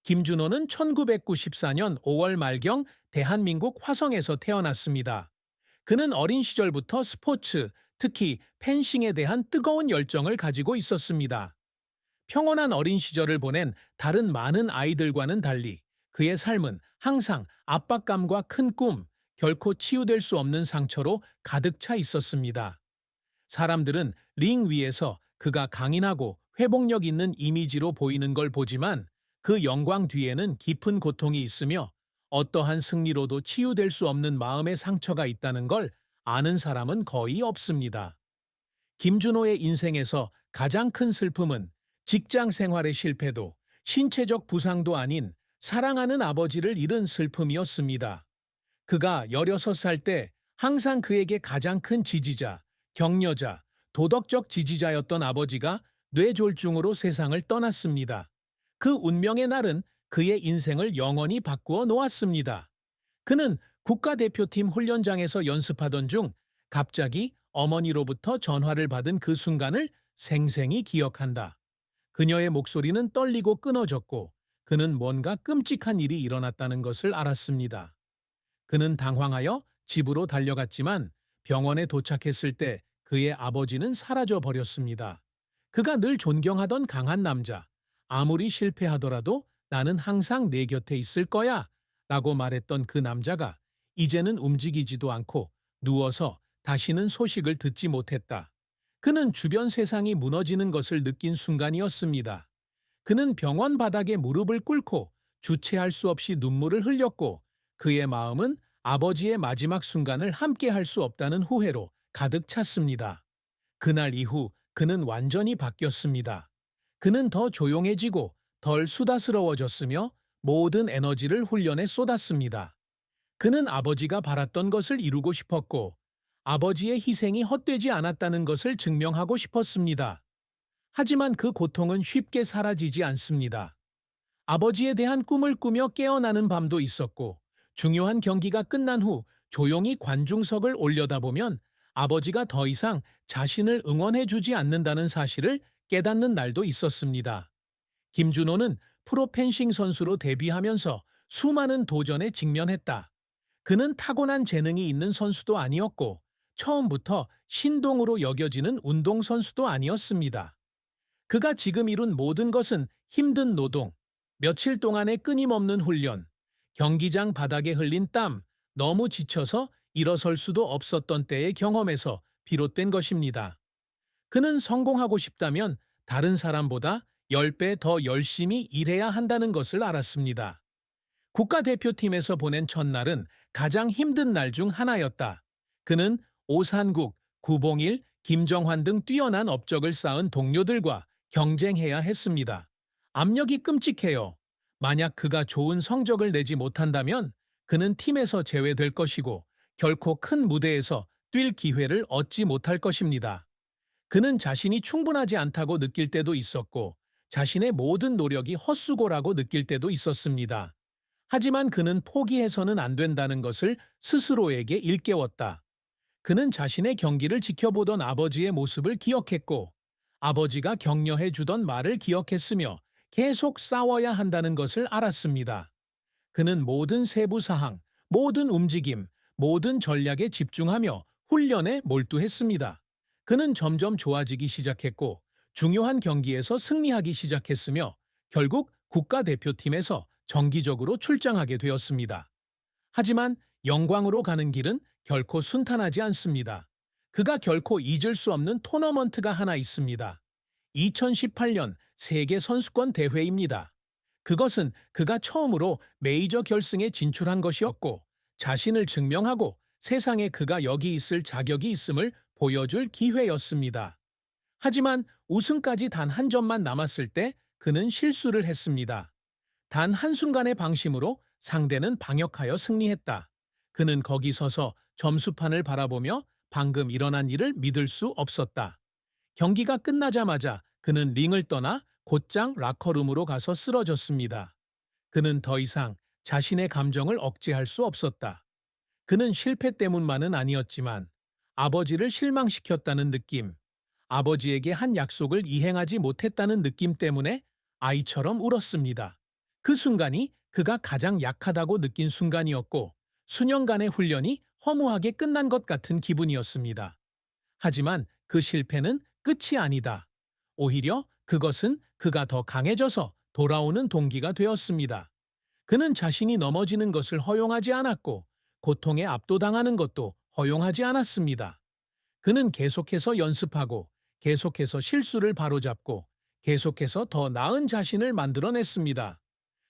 김준호는 1994년 5월 말경 대한민국 화성에서 태어났습니다. 그는 어린 시절부터 스포츠, 특히 펜싱에 대한 뜨거운 열정을 가지고 있었습니다. 평온한 어린 시절을 보낸 다른 많은 아이들과는 달리 그의 삶은 항상 압박감과 큰 꿈, 결코 치유될 수 없는 상처로 가득 차 있었습니다. 사람들은 링 위에서 그가 강인하고 회복력 있는 이미지로 보이는 걸 보지만 그 영광 뒤에는 깊은 고통이 있으며 어떠한 승리로도 치유될 수 없는 마음의 상처가 있다는 걸 아는 사람은 거의 없습니다. 김준호의 인생에서 가장 큰 슬픔은 직장 생활의 실패도 신체적 부상도 아닌 사랑하는 아버지를 잃은 슬픔이었습니다. 그가 16살 때 항상 그에게 가장 큰 지지자, 격려자, 도덕적 지지자였던 아버지가 뇌졸중으로 세상을 떠났습니다. 그 운명의 날은 그의 인생을 영원히 바꾸어 놓았습니다. 그는 국가대표팀 훈련장에서 연습하던 중 갑자기 어머니로부터 전화를 받은 그 순간을 생생히 기억한다. 그녀의 목소리는 떨리고 끊어졌고 그는 뭔가 끔찍한 일이 일어났다는 것을 알았습니다. 그는 당황하여 집으로 달려갔지만 병원에 도착했을 때 그의 아버지는 사라져 버렸습니다. 그가 늘 존경하던 강한 남자, 아무리 실패하더라도 나는 항상 내 곁에 있을 거야 라고 말했던 그 남자가 이제는 움직이지도 않고 누워서 다시는 소식을 듣지 못했다. 그는 주변 세상이 무너지는 것을 느낀 순간이었습니다. 그는 병원 바닥에 무릎을 꿇고 주체할 수 없이 눈물을 흘렸고 그의 마음은 아버지의 마지막 순간을 함께 할 수 없다는 후회로 가득 찼습니다. 그날 이후 그는 완전히 바뀌었습니다. 그는 더 조용해지고 덜 수다스러워졌으며 모든 에너지를 훈련에 쏟았습니다. 그는 아버지가 바랐던 것을 이루고 싶었고 아버지의 희생이 헛되지 않았다는 것을 증명하고 싶었습니다. 하지만 그 고통은 쉽게 사라지지 않습니다. 아버지에 대한 꿈을 꾸며 깨어나는 밤도 있었고 중요한 경기가 끝난 후 조용히 관중석을 올려다보면 아버지가 더 이상 자신을 응원해주지 않는다는 사실을 깨닫는 날도 있었습니다. 김준호는 프로 펜싱 선수로 데뷔하면서 수많은 도전에 직면했다. 그는 타고난 재능이 있는 선수도 아니었고 처음부터 신동으로 여겨지는 운동선수도 아니었습니다. 그가 지금 이룬 모든 것은 힘든 노동, 며칠 동안의 끊임없는 훈련, 경기장 바닥에 흘린 땀, 너무 지쳐서 일어설 수도 없었던 때의 경험에서 비롯된 것입니다. 그는 성공하고 싶다면 다른 사람보다 10배 더 열심히 일해야 한다는 것을 알았습니다. 국가대표팀에서 보낸 첫날은 가장 힘든 날 중 하나였다. 그는 오산국, 구봉일, 김정환 등 뛰어난 업적을 쌓은 동료들과 경쟁해야 했습니다. 압력이 끔찍해요. 만약 그가 좋은 성적을 내지 못한다면 그는 팀에서 제외될 것이고 결코 큰 무대에서 뛸 기회를 얻지 못할 것입니다. 그는 자신이 충분하지 않다고 느낄 때도 있었고 자신의 모든 노력이 헛수고라고 느낄 때도 있었습니다. 하지만 그는 포기해서는 안 된다는 것을 스스로에게 일깨웠다. 그는 자신의 경기를 지켜보던 아버지의 모습을 기억했고 아버지가 격려해 주던 말을 기억했으며 계속 싸워야 한다는 것을 알았습니다. 그는 모든 세부 사항, 모든 움직임, 모든 전략에 집중하며 훈련에 몰두했습니다. 그는 점점 좋아지기 시작했고 중요한 경기에서 승리하기 시작했으며 결국 국가대표팀에서 정기적으로 출장하게 되었습니다. 하지만 영광으로 가는 길은 결코 순탄하지 않습니다. 그가 결코 잊을 수 없는 토너먼트가 하나 있습니다. 2018년 세계 선수권 대회입니다. 그것은 그가 처음으로 메이저 결승에 진출한 것이었고 자신을 증명하고 세상에 그가 여기 있을 자격이 있음을 보여줄 기회였습니다. 하지만 우승까지 단 한 점만 남았을 때 그는 실수를 했습니다. 단 한순간의 방심으로 상대는 방역하여 승리했다. 그는 거기 서서 점수판을 바라보며 방금 일어난 일을 믿을 수 없었다. 경기가 끝나자마자 그는 링을 떠나 곧장 라커룸으로 가서 쓰러졌습니다. 그는 더 이상 자신의 감정을 억제할 수 없었다. 그는 실패 때문만은 아니었지만 아버지를 실망시켰다는 느낌, 아버지에게 한 약속을 이행하지 못했다는 느낌 때문에 아이처럼 울었습니다. 그 순간이 그가 가장 약하다고 느낀 순간이었고 수년간의 훈련이 허무하게 끝난 것 같은 기분이었습니다. 하지만 그 실패는 끝이 아니다. 오히려 그것은 그가 더 강해져서 돌아오는 동기가 되었습니다. 그는 자신이 넘어지는 것을 허용하지 않았고 고통에 압도당하는 것도 허용하지 않았습니다. 그는 계속해서 연습하고 계속해서 실수를 바로잡고 계속해서 더 나은 자신을 만들어냈습니다.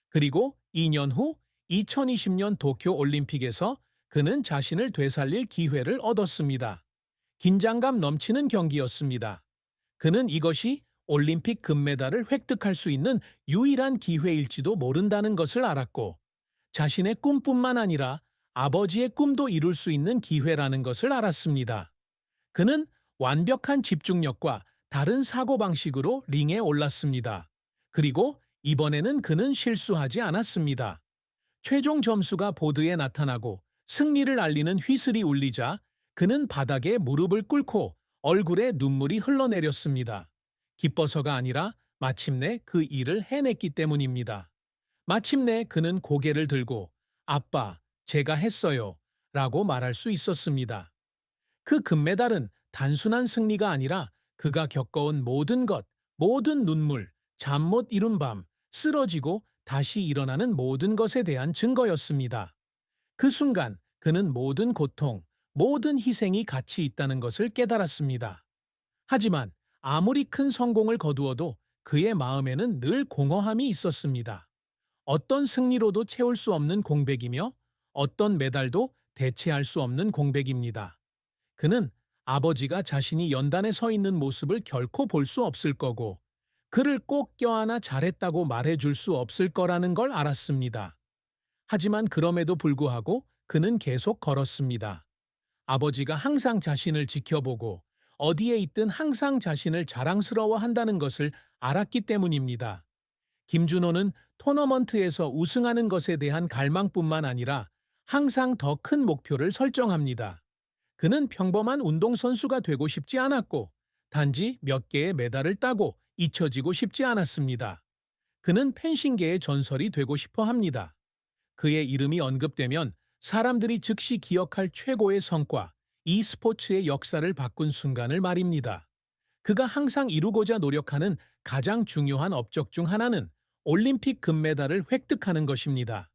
그리고 2년 후 2020년 도쿄 올림픽에서 그는 자신을 되살릴 기회를 얻었습니다. 긴장감 넘치는 경기였습니다. 그는 이것이 올림픽 금메달을 획득할 수 있는 유일한 기회일지도 모른다는 것을 알았고, 자신의 꿈뿐만 아니라 아버지의 꿈도 이룰 수 있는 기회라는 것을 알았습니다. 그는 완벽한 집중력과 다른 사고방식으로 링에 올랐습니다. 그리고 이번에는 그는 실수하지 않았습니다. 최종 점수가 보드에 나타나고 승리를 알리는 휘슬이 울리자 그는 바닥에 무릎을 꿇고 얼굴에 눈물이 흘러내렸습니다. 기뻐서가 아니라 마침내 그 일을 해냈기 때문입니다. 마침내 그는 고개를 들고 아빠, 제가 했어요 라고 말할 수 있었습니다. 그 금메달은 단순한 승리가 아니라 그가 겪어온 모든 것, 모든 눈물, 잠 못 이룬 밤, 쓰러지고 다시 일어나는 모든 것에 대한 증거였습니다. 그 순간 그는 모든 고통, 모든 희생이 가치 있다는 것을 깨달았습니다. 하지만 아무리 큰 성공을 거두어도 그의 마음에는 늘 공허함이 있었습니다. 어떤 승리로도 채울 수 없는 공백이며 어떤 메달도 대체할 수 없는 공백입니다. 그는 아버지가 자신이 연단에 서 있는 모습을 결코 볼 수 없을 거고 그를 꼭 껴안아 잘했다고 말해줄 수 없을 거라는 걸 알았습니다. 하지만 그럼에도 불구하고 그는 계속 걸었습니다. 아버지가 항상 자신을 지켜보고 어디에 있든 항상 자신을 자랑스러워한다는 것을 알았기 때문입니다. 김준호는 토너먼트에서 우승하는 것에 대한 갈망뿐만 아니라 항상 더 큰 목표를 설정합니다. 그는 평범한 운동선수가 되고 싶지 않았고 단지 몇 개의 메달을 따고 잊혀지고 싶지 않았습니다. 그는 펜싱계의 전설이 되고 싶어 합니다. 그의 이름이 언급되면 사람들이 즉시 기억할 최고의 성과, 이 스포츠의 역사를 바꾼 순간을 말입니다. 그가 항상 이루고자 노력하는 가장 중요한 업적 중 하나는 올림픽 금메달을 획득하는 것입니다.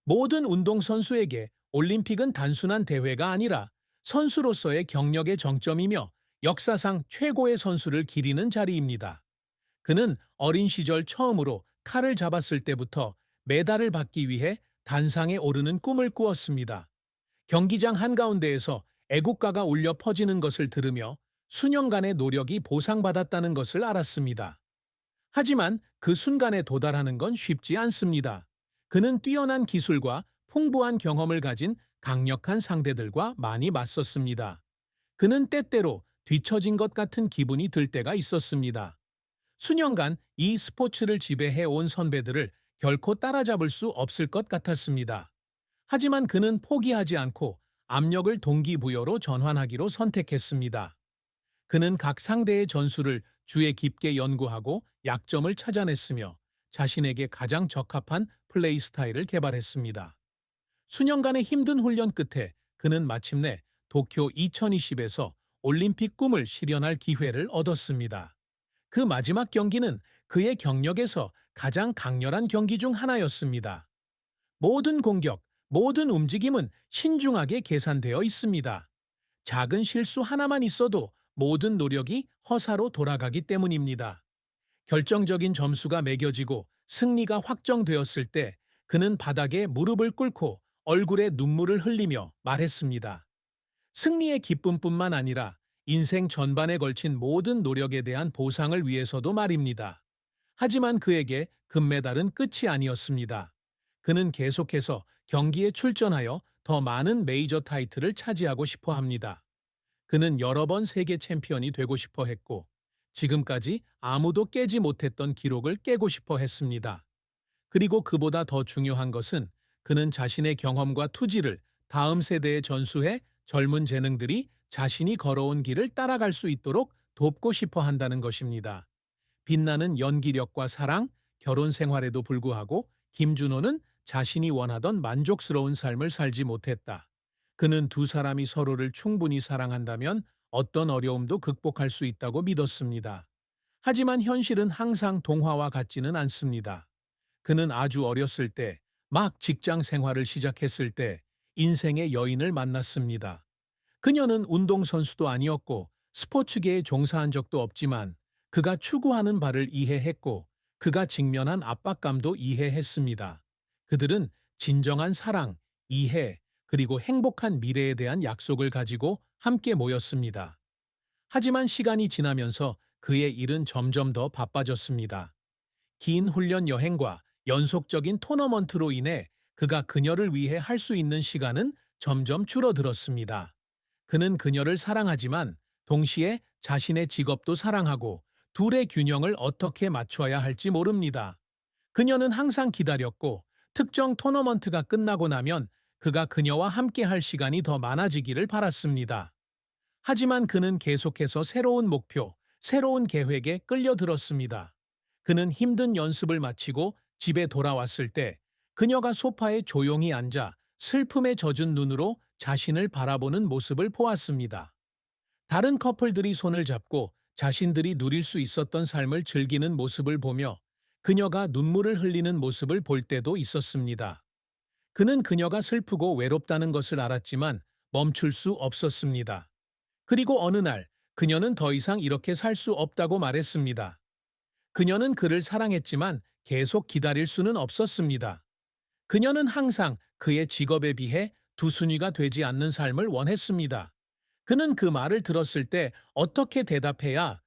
모든 운동선수에게 올림픽은 단순한 대회가 아니라 선수로서의 경력의 정점이며 역사상 최고의 선수를 기리는 자리입니다. 그는 어린 시절 처음으로 칼을 잡았을 때부터 메달을 받기 위해 단상에 오르는 꿈을 꾸었습니다. 경기장 한가운데에서 애국가가 울려 퍼지는 것을 들으며 수년간의 노력이 보상받았다는 것을 알았습니다. 하지만 그 순간에 도달하는 건 쉽지 않습니다. 그는 뛰어난 기술과 풍부한 경험을 가진 강력한 상대들과 많이 맞섰습니다. 그는 때때로 뒤처진 것 같은 기분이 들 때가 있었습니다. 수년간 이 스포츠를 지배해온 선배들을 결코 따라잡을 수 없을 것 같았습니다. 하지만 그는 포기하지 않고 압력을 동기부여로 전환하기로 선택했습니다. 그는 각 상대의 전술을 주의 깊게 연구하고 약점을 찾아냈으며 자신에게 가장 적합한 플레이 스타일을 개발했습니다. 수년간의 힘든 훈련 끝에 그는 마침내 도쿄 2020에서 올림픽 꿈을 실현할 기회를 얻었습니다. 그 마지막 경기는 그의 경력에서 가장 강렬한 경기 중 하나였습니다. 모든 공격, 모든 움직임은 신중하게 계산되어 있습니다. 작은 실수 하나만 있어도 모든 노력이 허사로 돌아가기 때문입니다. 결정적인 점수가 매겨지고 승리가 확정되었을 때 그는 바닥에 무릎을 꿇고 얼굴에 눈물을 흘리며 말했습니다. 승리의 기쁨뿐만 아니라 인생 전반에 걸친 모든 노력에 대한 보상을 위해서도 말입니다. 하지만 그에게 금메달은 끝이 아니었습니다. 그는 계속해서 경기에 출전하여 더 많은 메이저 타이틀을 차지하고 싶어 합니다. 그는 여러 번 세계 챔피언이 되고 싶어 했고 지금까지 아무도 깨지 못했던 기록을 깨고 싶어 했습니다. 그리고 그보다 더 중요한 것은 그는 자신의 경험과 투지를 다음 세대에 전수해 젊은 재능들이 자신이 걸어온 길을 따라갈 수 있도록 돕고 싶어 한다는 것입니다. 빛나는 연기력과 사랑, 결혼 생활에도 불구하고 김준호는 자신이 원하던 만족스러운 삶을 살지 못했다. 그는 두 사람이 서로를 충분히 사랑한다면 어떤 어려움도 극복할 수 있다고 믿었습니다. 하지만 현실은 항상 동화와 같지는 않습니다. 그는 아주 어렸을 때, 막 직장 생활을 시작했을 때 인생의 여인을 만났습니다. 그녀는 운동선수도 아니었고 스포츠계에 종사한 적도 없지만 그가 추구하는 바를 이해했고 그가 직면한 압박감도 이해했습니다. 그들은 진정한 사랑, 이해, 그리고 행복한 미래에 대한 약속을 가지고 함께 모였습니다. 하지만 시간이 지나면서 그의 일은 점점 더 바빠졌습니다. 긴 훈련 여행과 연속적인 토너먼트로 인해 그가 그녀를 위해 할 수 있는 시간은 점점 줄어들었습니다. 그는 그녀를 사랑하지만 동시에 자신의 직업도 사랑하고 둘의 균형을 어떻게 맞춰야 할지 모릅니다. 그녀는 항상 기다렸고 특정 토너먼트가 끝나고 나면 그가 그녀와 함께 할 시간이 더 많아지기를 바랐습니다. 하지만 그는 계속해서 새로운 목표, 새로운 계획에 끌려들었습니다. 그는 힘든 연습을 마치고 집에 돌아왔을 때 그녀가 소파에 조용히 앉아 슬픔에 젖은 눈으로 자신을 바라보는 모습을 보았습니다. 다른 커플들이 손을 잡고 자신들이 누릴 수 있었던 삶을 즐기는 모습을 보며 그녀가 눈물을 흘리는 모습을 볼 때도 있었습니다. 그는 그녀가 슬프고 외롭다는 것을 알았지만 멈출 수 없었습니다. 그리고 어느 날 그녀는 더 이상 이렇게 살 수 없다고 말했습니다. 그녀는 그를 사랑했지만 계속 기다릴 수는 없었습니다. 그녀는 항상 그의 직업에 비해 두 순위가 되지 않는 삶을 원했습니다. 그는 그 말을 들었을 때 어떻게 대답해야